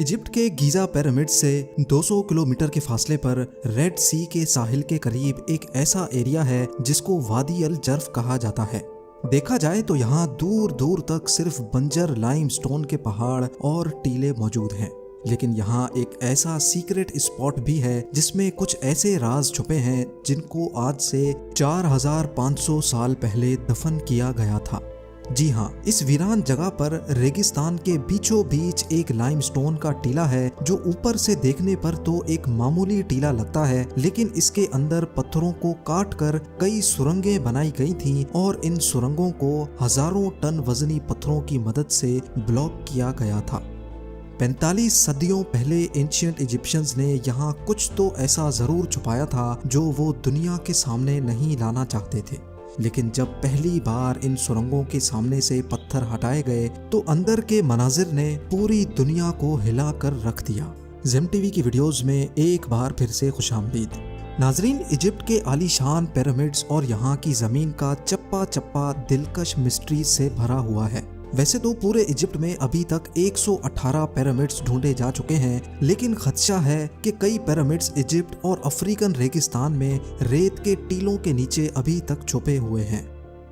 Egypt के Giza pyramid से 200 kilometre के फासले पर रेड सी के साहिल के करीब एक ऐसा एरिया है जिसको वादी अल जर्फ कहा जाता है। देखा जाए तो यहाँ दूर दूर तक सिर्फ बंजर लाइमस्टोन के पहाड़ और टीले मौजूद हैं, लेकिन यहाँ एक ऐसा सीक्रेट स्पॉट भी है जिसमें कुछ ऐसे राज छुपे हैं जिनको आज से 4500 साल पहले दफन किया गया था। जी हाँ, इस वीरान जगह पर रेगिस्तान के बीचों बीच एक लाइमस्टोन का टीला है जो ऊपर से देखने पर तो एक मामूली टीला लगता है, लेकिन इसके अंदर पत्थरों को काट कर कई सुरंगें बनाई गई थीं और इन सुरंगों को हजारों टन वजनी पत्थरों की मदद से ब्लॉक किया गया था। 45 सदियों पहले एंशिएंट इजिप्शियंस ने यहाँ कुछ तो ऐसा जरूर छुपाया था जो वो दुनिया के सामने नहीं लाना चाहते थे, लेकिन जब पहली बार इन सुरंगों के सामने से पत्थर हटाए गए तो अंदर के मनाजिर ने पूरी दुनिया को हिला कर रख दिया। ज़ेम टीवी की वीडियोस में एक बार फिर से खुशामदीद। नाजरीन, इजिप्ट के आलीशान पिरामिड्स और यहाँ की जमीन का चप्पा चप्पा दिलकश मिस्ट्री से भरा हुआ है। वैसे तो पूरे इजिप्ट में अभी तक 118 पिरामिड्स ढूंढे जा चुके हैं, लेकिन खदशा है कि कई पिरामिड्स इजिप्ट और अफ्रीकन रेगिस्तान में रेत के टीलों के नीचे अभी तक छुपे हुए हैं।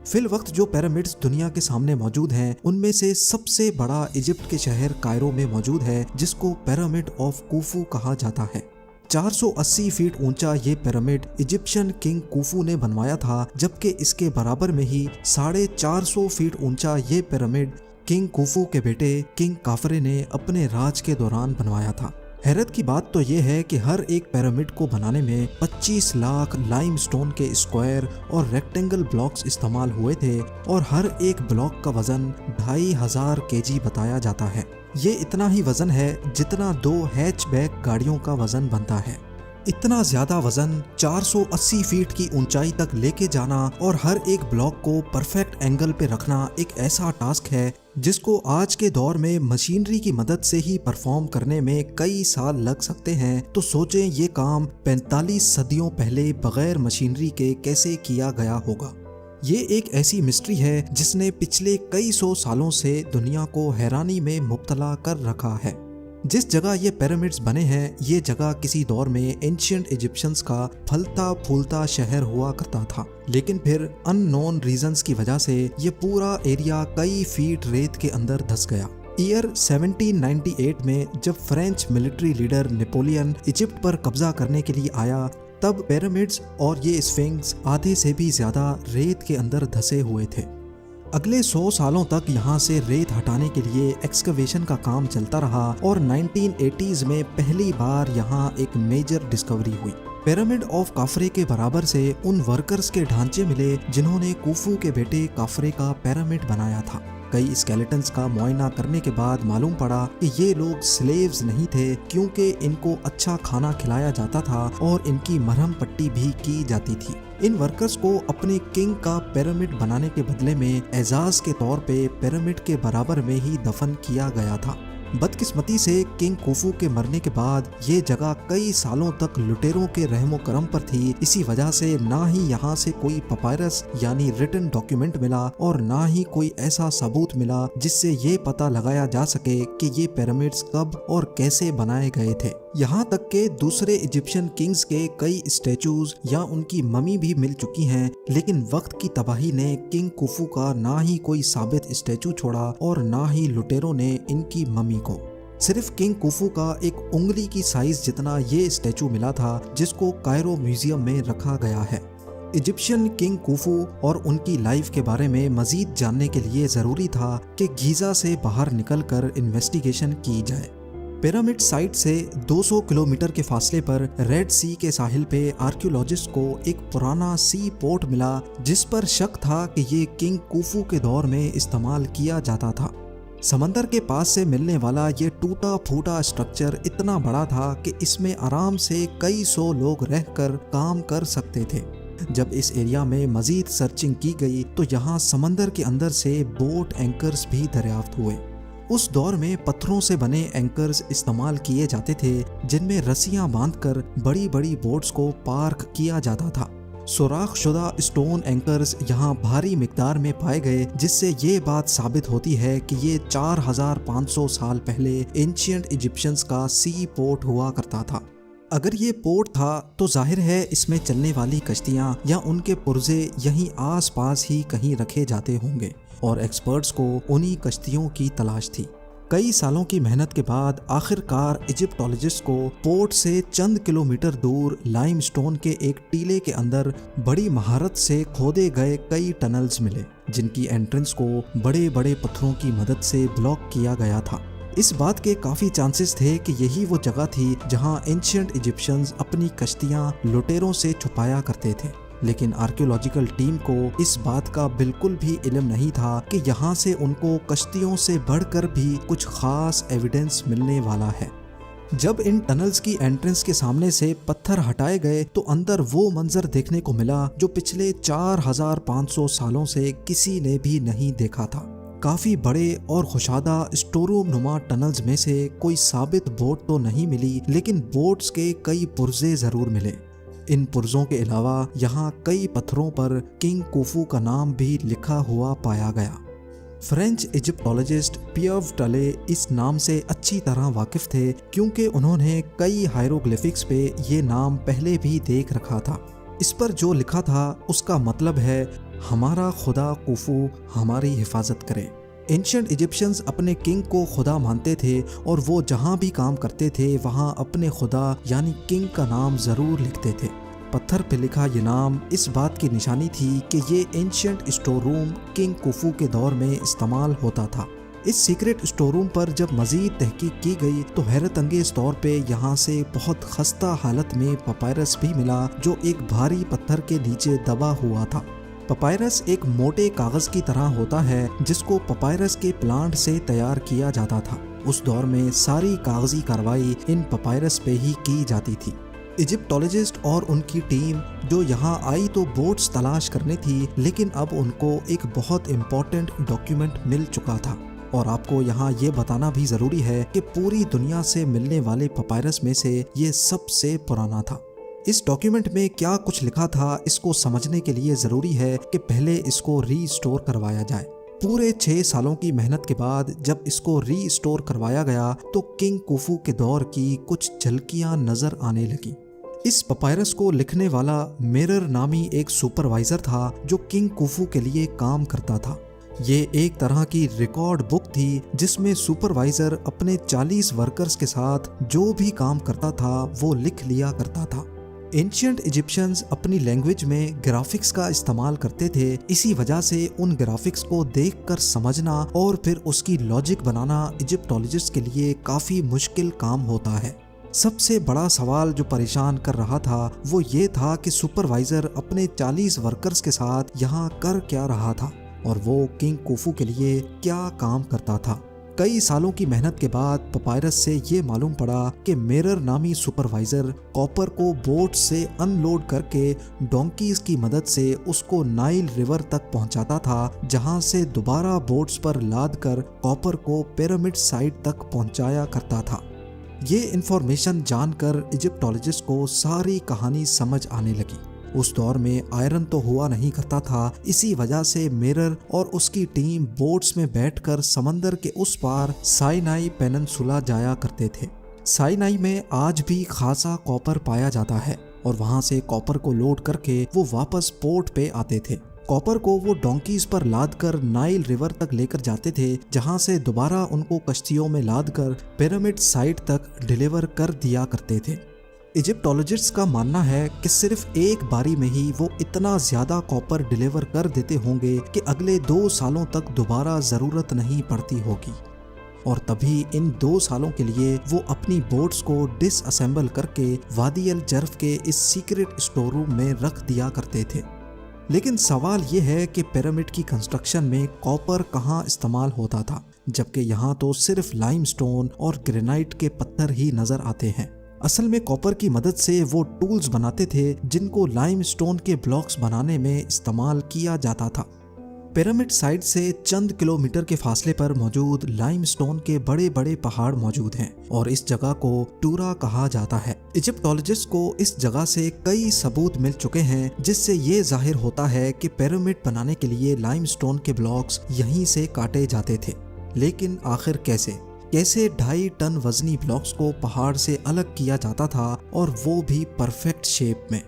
फिल वक्त जो पिरामिड्स दुनिया के सामने मौजूद हैं, उनमें से सबसे बड़ा इजिप्ट के शहर कायरो में मौजूद है, जिसको पिरामिड ऑफ कुफू कहा जाता है। 480 फीट ऊंचा ये पिरामिड इजिप्शियन किंग कुफू ने बनवाया था, जबकि इसके बराबर में ही 450 फीट ऊंचा ये पिरामिड किंग कुफू के बेटे किंग काफरे ने अपने राज के दौरान बनवाया था। हैरत की बात तो ये है कि हर एक पिरामिड को बनाने में 25 लाख लाइमस्टोन के स्क्वायर और रेक्टेंगल ब्लॉक्स इस्तेमाल हुए थे और हर एक ब्लॉक का वजन 2500 केजी बताया जाता है। ये इतना ही वजन है जितना 2 हैचबैक गाड़ियों का वजन बनता है। इतना ज्यादा वजन 480 फीट की ऊंचाई तक लेके जाना और हर एक ब्लॉक को परफेक्ट एंगल पे रखना एक ऐसा टास्क है जिसको आज के दौर में मशीनरी की मदद से ही परफॉर्म करने में कई साल लग सकते हैं। तो सोचें ये काम 45 सदियों पहले बगैर मशीनरी के कैसे किया गया होगा। ये एक ऐसी मिस्ट्री है जिसने पिछले कई सौ सालों से दुनिया को हैरानी में मुब्तला कर रखा है। जिस जगह ये पिरामिड्स बने हैं, ये जगह किसी दौर में एंशिएंट इजिप्शियंस का फलता फूलता शहर हुआ करता था, लेकिन फिर अननोन रीजंस की वजह से ये पूरा एरिया कई फीट रेत के अंदर धंस गया। ईयर 1798 में जब French military leader Napoleon Egypt पर कब्जा करने के लिए आया, तब पिरामिड्स और ये स्फिंक्स आधे से भी ज्यादा रेत के अंदर धंसे हुए थे। अगले 100 सालों तक यहाँ से रेत हटाने के लिए एक्सकवेशन का काम चलता रहा और 1980s में पहली बार यहाँ एक मेजर डिस्कवरी हुई। पिरामिड ऑफ काफरे के बराबर से उन वर्कर्स के ढांचे मिले जिन्होंने कुफू के बेटे काफरे का पिरामिड बनाया था। कई स्केलेटन्स का मुआयना करने के बाद मालूम पड़ा कि ये लोग स्लेव्स नहीं थे, क्योंकि इनको अच्छा खाना खिलाया जाता था और इनकी मरहम पट्टी भी की जाती थी। इन वर्कर्स को अपने किंग का पिरामिड बनाने के बदले में एजाज के तौर पे पिरामिड के बराबर में ही दफन किया गया था। बदकिस्मती से किंग कुफू के मरने के बाद ये जगह कई सालों तक लुटेरों के रहमो करम पर थी। इसी वजह से ना ही यहाँ से कोई पपायरस यानी रिटन डॉक्यूमेंट मिला और ना ही कोई ऐसा सबूत मिला जिससे ये पता लगाया जा सके कि ये पिरामिड्स कब और कैसे बनाए गए थे। यहाँ तक के दूसरे इजिप्शियन किंग्स के कई स्टैचूज या उनकी ममी भी मिल चुकी हैं, लेकिन वक्त की तबाही ने किंग कुफू का ना ही कोई साबित स्टैचू छोड़ा और ना ही लुटेरों ने इनकी ममी को। सिर्फ किंग कुफू का एक उंगली की साइज जितना ये स्टैचू मिला था, जिसको कायरो म्यूजियम में रखा गया है। इजिप्शियन किंग कुफू और उनकी लाइफ के बारे में मजीद जानने के लिए जरूरी था कि गीजा से बाहर निकलकर इन्वेस्टिगेशन की जाए। पिरामिड साइट से 200 किलोमीटर के फासले पर रेड सी के साहिल पे आर्कियोलॉजिस्ट को एक पुराना सी पोर्ट मिला, जिस पर शक था कि ये किंग कुफू के दौर में इस्तेमाल किया जाता था। समंदर के पास से मिलने वाला ये टूटा फूटा स्ट्रक्चर इतना बड़ा था कि इसमें आराम से कई सौ लोग रहकर काम कर सकते थे। जब इस एरिया में मजीद सर्चिंग की गई तो यहाँ समंदर के अंदर से बोट एंकर्स भी दरियाफ्त हुए। उस दौर में पत्थरों से बने एंकर्स इस्तेमाल किए जाते थे, जिनमें रस्सियां बांधकर बड़ी बड़ी बोट्स को पार्क किया जाता था। सुराखशुदा स्टोन एंकर्स यहाँ भारी मिकदार में पाए गए, जिससे ये बात साबित होती है कि ये 4500 साल पहले एंशिएंट इजिप्शियंस का सी पोर्ट हुआ करता था। अगर ये पोर्ट था तो जाहिर है इसमें चलने वाली कश्तियाँ या उनके पुर्जे यहीं आसपास ही कहीं रखे जाते होंगे और एक्सपर्ट्स को उन्हीं कश्तियों की तलाश थी। कई सालों की मेहनत के बाद आखिरकार इजिप्टोलॉजिस्ट को पोर्ट से चंद किलोमीटर दूर लाइमस्टोन के एक टीले के अंदर बड़ी महारत से खोदे गए कई टनल्स मिले, जिनकी एंट्रेंस को बड़े बड़े पत्थरों की मदद से ब्लॉक किया गया था। इस बात के काफ़ी चांसेस थे कि यही वो जगह थी जहां एंशिएंट इजिप्शियंस अपनी कश्तियां लुटेरों से छुपाया करते थे, लेकिन आर्कियोलॉजिकल टीम को इस बात का बिल्कुल भी इल्म नहीं था कि यहाँ से उनको कश्तियों से बढ़कर भी कुछ खास एविडेंस मिलने वाला है। जब इन टनल्स की एंट्रेंस के सामने से पत्थर हटाए गए तो अंदर वो मंजर देखने को मिला जो पिछले 4500 सालों से किसी ने भी नहीं देखा था। काफी बड़े और खुशादा स्टोररूम नुमा टनल्स में से कोई साबित बोट तो नहीं मिली, लेकिन बोट्स के कई पुर्जे जरूर मिले। इन पुर्जों के अलावा यहाँ कई पत्थरों पर किंग कुफू का नाम भी लिखा हुआ पाया गया। फ्रेंच इजिप्टोलॉजिस्ट पियर्व टले इस नाम से अच्छी तरह वाकिफ थे, क्योंकि उन्होंने कई हायरोग्लिफिक्स पे ये नाम पहले भी देख रखा था। इस पर जो लिखा था उसका मतलब है हमारा खुदा कुफू हमारी हिफाजत करे। एंशिएंट इजिप्शियंस अपने किंग को खुदा मानते थे और वो जहाँ भी काम करते थे वहाँ अपने खुदा यानी किंग का नाम ज़रूर लिखते थे। पत्थर पे लिखा ये नाम इस बात की निशानी थी कि ये एंशिएंट स्टोर रूम किंग कुफू के दौर में इस्तेमाल होता था। इस सीक्रेट स्टोर रूम पर जब मज़ीद तहकीक की गई तो हैरत अंगेज तौर पे यहाँ से बहुत खस्ता हालत में पपायरस भी मिला, जो एक भारी पत्थर के नीचे दबा हुआ था। पपायरस एक मोटे कागज की तरह होता है जिसको पपायरस के प्लांट से तैयार किया जाता था। उस दौर में सारी कागजी कार्रवाई इन पपायरस पे ही की जाती थी। इजिप्टोलॉजिस्ट और उनकी टीम जो यहाँ आई तो बोट्स तलाश करने थी, लेकिन अब उनको एक बहुत इम्पोर्टेंट डॉक्यूमेंट मिल चुका था। और आपको यहाँ ये बताना भी ज़रूरी है कि पूरी दुनिया से मिलने वाले पपायरस में से ये सबसे पुराना था। इस डॉक्यूमेंट में क्या कुछ लिखा था इसको समझने के लिए ज़रूरी है कि पहले इसको रीस्टोर करवाया जाए। पूरे 6 सालों की मेहनत के बाद जब इसको रीस्टोर करवाया गया तो किंग कुफू के दौर की कुछ झलकियाँ नज़र आने लगी। इस पपायरस को लिखने वाला मिरर नामी एक सुपरवाइजर था जो किंग कुफू के लिए काम करता था। ये एक तरह की रिकॉर्ड बुक थी जिसमें सुपरवाइजर अपने 40 वर्कर्स के साथ जो भी काम करता था वो लिख लिया करता था। एंशिएंट इजिप्शियंस अपनी लैंग्वेज में ग्राफिक्स का इस्तेमाल करते थे, इसी वजह से उन ग्राफिक्स को देखकर समझना और फिर उसकी लॉजिक बनाना इजिप्टोलॉजिस्ट के लिए काफ़ी मुश्किल काम होता है। सबसे बड़ा सवाल जो परेशान कर रहा था वो ये था कि सुपरवाइजर अपने 40 वर्कर्स के साथ यहाँ कर क्या रहा था और वो किंग कुफू के लिए क्या काम करता था। कई सालों की मेहनत के बाद पपायरस से ये मालूम पड़ा कि मिरर नामी सुपरवाइजर कॉपर को बोट से अनलोड करके डोंकीज की मदद से उसको नाइल रिवर तक पहुंचाता था, जहां से दोबारा बोट्स पर लाद कर कॉपर को पिरामिड साइट तक पहुंचाया करता था। ये इंफॉर्मेशन जानकर इजिप्टोलॉजिस्ट को सारी कहानी समझ आने लगी। उस दौर में आयरन तो हुआ नहीं करता था, इसी वजह से मिरर और उसकी टीम बोट्स में बैठकर समंदर के उस पार साइनाई पेनिनसुला जाया करते थे। साइनाई में आज भी खासा कॉपर पाया जाता है और वहां से कॉपर को लोड करके वो वापस पोर्ट पे आते थे। कॉपर को वो डोंकीज पर लाद कर नाइल रिवर तक लेकर जाते थे, जहां से दोबारा उनको कश्तियों में लाद कर पिरामिड साइट तक डिलीवर कर दिया करते थे। इजिप्टोलॉजिस्ट्स का मानना है कि सिर्फ एक बारी में ही वो इतना ज्यादा कॉपर डिलीवर कर देते होंगे कि अगले 2 सालों तक दोबारा जरूरत नहीं पड़ती होगी, और तभी इन 2 सालों के लिए वो अपनी बोट्स को डिसअसेंबल करके वादी अल जर्फ के इस सीक्रेट स्टोर रूम में रख दिया करते थे। लेकिन सवाल ये है कि पिरामिड की कंस्ट्रक्शन में कॉपर कहाँ इस्तेमाल होता था, जबकि यहाँ तो सिर्फ लाइमस्टोन और ग्रेनाइट के पत्थर ही नजर आते हैं। असल में कॉपर की मदद से वो टूल्स बनाते थे जिनको लाइमस्टोन के ब्लॉक्स बनाने में इस्तेमाल किया जाता था। पिरामिड साइट से चंद किलोमीटर के फासले पर मौजूद लाइमस्टोन के बड़े बड़े पहाड़ मौजूद हैं और इस जगह को टूरा कहा जाता है। इजिप्टोलॉजिस्ट को इस जगह से कई सबूत मिल चुके हैं जिससे ये जाहिर होता है कि पिरामिड बनाने के लिए लाइमस्टोन के ब्लॉक्स यहीं से काटे जाते थे। लेकिन आखिर कैसे 2.5 टन वजनी ब्लॉक्स को पहाड़ से अलग किया जाता था और वो भी परफेक्ट शेप में?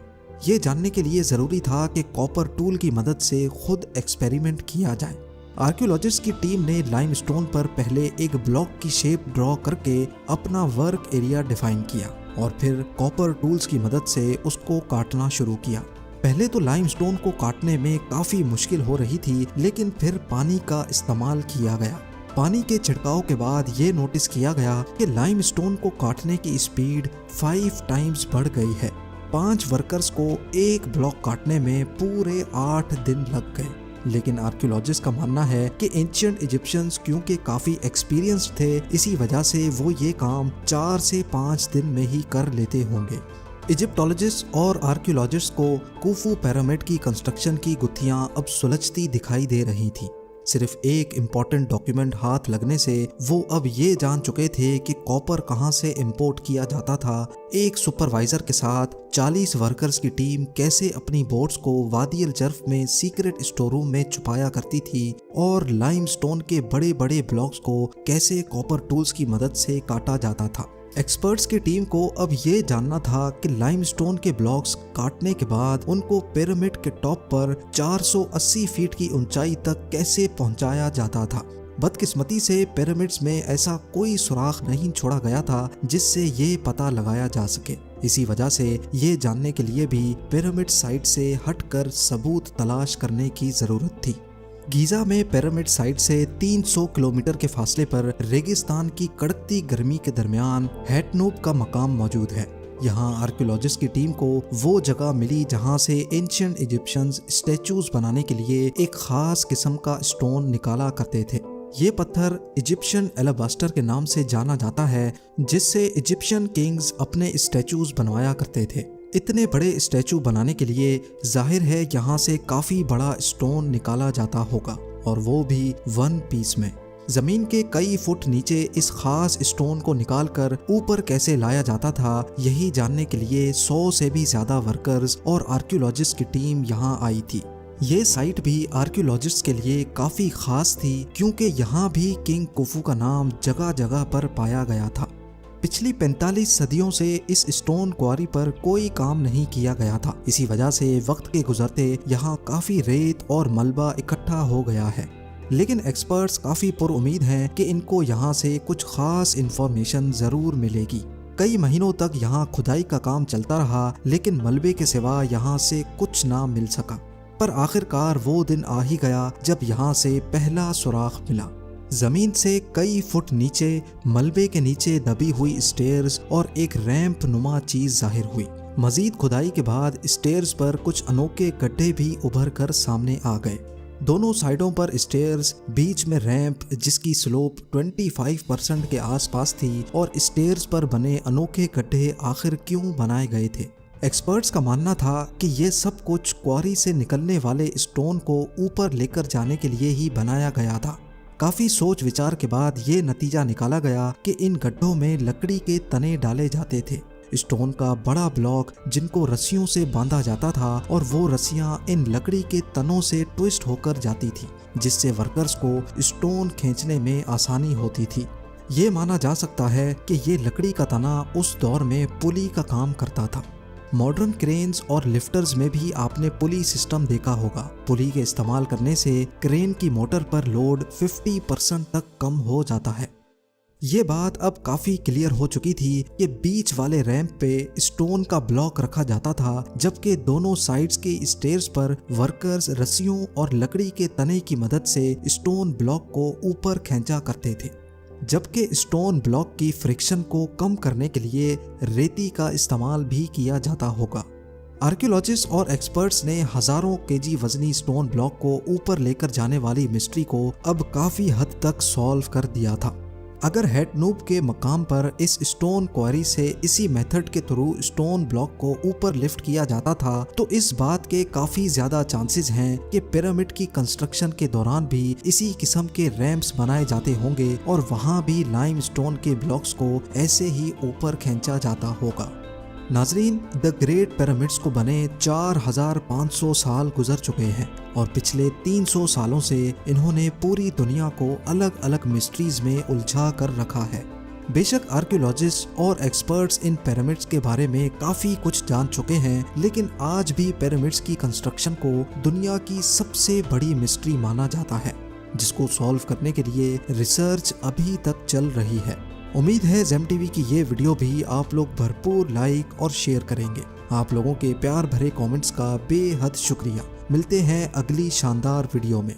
ये जानने के लिए जरूरी था कि कॉपर टूल की मदद से खुद एक्सपेरिमेंट किया जाए। आर्कियोलॉजिस्ट की टीम ने लाइमस्टोन पर पहले एक ब्लॉक की शेप ड्रॉ करके अपना वर्क एरिया डिफाइन किया और फिर कॉपर टूल्स की मदद से उसको काटना शुरू किया। पहले तो लाइमस्टोन को काटने में काफी मुश्किल हो रही थी, लेकिन फिर पानी का इस्तेमाल किया गया। पानी के छिड़काव के बाद ये नोटिस किया गया कि लाइमस्टोन को काटने की स्पीड 5 टाइम्स बढ़ गई है। 5 वर्कर्स को एक ब्लॉक काटने में पूरे 8 दिन लग गए। लेकिन आर्कियोलॉजिस्ट का मानना है कि एंशिएंट इजिप्शियंस क्योंकि काफी एक्सपीरियंस्ड थे, इसी वजह से वो ये काम 4 से 5 दिन में ही कर लेते होंगे। इजिप्टोलॉजिस्ट और आर्कियोलॉजिस्ट को कुफू पिरामिड की कंस्ट्रक्शन की गुत्थियां अब सुलझती दिखाई दे रही थी। सिर्फ एक इम्पोर्टेंट डॉक्यूमेंट हाथ लगने से वो अब ये जान चुके थे कि कॉपर कहाँ से इंपोर्ट किया जाता था। एक सुपरवाइजर के साथ 40 वर्कर्स की टीम कैसे अपनी बोट्स को वादी अल जर्फ में सीक्रेट स्टोर रूम में छुपाया करती थी और लाइमस्टोन के बड़े बड़े ब्लॉक्स को कैसे कॉपर टूल्स की मदद से काटा जाता था। एक्सपर्ट्स की टीम को अब ये जानना था कि लाइमस्टोन के ब्लॉक्स काटने के बाद उनको पिरामिड के टॉप पर 480 फीट की ऊंचाई तक कैसे पहुंचाया जाता था। बदकिस्मती से पिरामिड्स में ऐसा कोई सुराख नहीं छोड़ा गया था जिससे ये पता लगाया जा सके। इसी वजह से ये जानने के लिए भी पिरामिड साइट से हटकर सबूत तलाश करने की जरूरत थी। गीजा में पिरामिड साइट से 300 किलोमीटर के फासले पर रेगिस्तान की कड़कती गर्मी के दरमियान हैटनूब का मकाम मौजूद है। यहाँ आर्कियोलॉजिस्ट की टीम को वो जगह मिली जहाँ से एंशिएंट इजिप्शियंस स्टैचूज बनाने के लिए एक खास किस्म का स्टोन निकाला करते थे। ये पत्थर इजिप्शियन एलाबास्टर के नाम से जाना जाता है, जिससे इजिप्शियन किंग्स अपने स्टैचूज बनवाया करते थे। इतने बड़े स्टैचू बनाने के लिए जाहिर है यहाँ से काफी बड़ा स्टोन निकाला जाता होगा, और वो भी 1 पीस में। जमीन के कई फुट नीचे इस खास स्टोन को निकालकर ऊपर कैसे लाया जाता था, यही जानने के लिए 100 से भी ज्यादा वर्कर्स और आर्कियोलॉजिस्ट की टीम यहाँ आई थी। ये साइट भी आर्कियोलॉजिस्ट के लिए काफी खास थी क्योंकि यहाँ भी किंग कुफू का नाम जगह जगह पर पाया गया था। पिछली 45 सदियों से इस स्टोन क्वारी पर कोई काम नहीं किया गया था। इसी वजह से वक्त के गुजरते यहाँ काफी रेत और मलबा इकट्ठा हो गया है। लेकिन एक्सपर्ट्स काफी पुरुमीद हैं कि इनको यहाँ से कुछ खास इंफॉर्मेशन जरूर मिलेगी। कई महीनों तक यहाँ खुदाई का काम चलता रहा, लेकिन मलबे के सिवा यहाँ से कुछ ना मिल सका। पर आखिरकार वो दिन आ ही गया जब यहाँ से पहला सुराख मिला। जमीन से कई फुट नीचे मलबे के नीचे दबी हुई स्टेयर्स और एक रैंप नुमा चीज जाहिर हुई। मजीद खुदाई के बाद स्टेयर्स पर कुछ अनोखे गड्ढे भी उभर कर सामने आ गए। दोनों साइडों पर स्टेयर्स, बीच में रैंप जिसकी स्लोप 25% के आसपास थी, और स्टेयर्स पर बने अनोखे गड्ढे आखिर क्यों बनाए गए थे। एक्सपर्ट्स का मानना था कि ये सब कुछ क्वारी से निकलने वाले स्टोन को ऊपर लेकर जाने के लिए ही बनाया गया था। काफी सोच विचार के बाद ये नतीजा निकाला गया कि इन गड्ढों में लकड़ी के तने डाले जाते थे। स्टोन का बड़ा ब्लॉक जिनको रस्सियों से बांधा जाता था, और वो रस्सियां इन लकड़ी के तनों से ट्विस्ट होकर जाती थी, जिससे वर्कर्स को स्टोन खींचने में आसानी होती थी। ये माना जा सकता है कि ये लकड़ी का तना उस दौर में पुली का काम करता था। मॉडर्न क्रेन्स और लिफ्टर्स में भी आपने पुली सिस्टम देखा होगा। पुली के इस्तेमाल करने से क्रेन की मोटर पर लोड 50% तक कम हो जाता है। ये बात अब काफी क्लियर हो चुकी थी कि बीच वाले रैंप पे स्टोन का ब्लॉक रखा जाता था, जबकि दोनों साइड्स के स्टेयर्स पर वर्कर्स रस्सियों और लकड़ी के तने की मदद से स्टोन ब्लॉक को ऊपर खींचा करते थे। जबकि स्टोन ब्लॉक की फ्रिक्शन को कम करने के लिए रेती का इस्तेमाल भी किया जाता होगा। आर्कियोलॉजिस्ट और एक्सपर्ट्स ने हजारों केजी वजनी स्टोन ब्लॉक को ऊपर लेकर जाने वाली मिस्ट्री को अब काफी हद तक सॉल्व कर दिया था। अगर हेटनूब के मकाम पर इस स्टोन क्वारी से इसी मेथड के थ्रू स्टोन ब्लॉक को ऊपर लिफ्ट किया जाता था तो इस बात के काफी ज्यादा चांसेस हैं कि पिरामिड की कंस्ट्रक्शन के दौरान भी इसी किस्म के रैंप्स बनाए जाते होंगे और वहां भी लाइमस्टोन के ब्लॉक्स को ऐसे ही ऊपर खींचा जाता होगा। नाजरीन, द ग्रेट पिरामिड्स को बने 4500 साल गुजर चुके हैं और पिछले 300 सालों से इन्होंने पूरी दुनिया को अलग अलग मिस्ट्रीज में उलझा कर रखा है। बेशक आर्कियोलॉजिस्ट और एक्सपर्ट्स इन पिरामिड्स के बारे में काफी कुछ जान चुके हैं, लेकिन आज भी पिरामिड्स की कंस्ट्रक्शन को दुनिया की सबसे बड़ी मिस्ट्री माना जाता है, जिसको सॉल्व करने के लिए रिसर्च अभी तक चल रही है। उम्मीद है जेम टीवी की ये वीडियो भी आप लोग भरपूर लाइक और शेयर करेंगे। आप लोगों के प्यार भरे कमेंट्स का बेहद शुक्रिया। मिलते हैं अगली शानदार वीडियो में।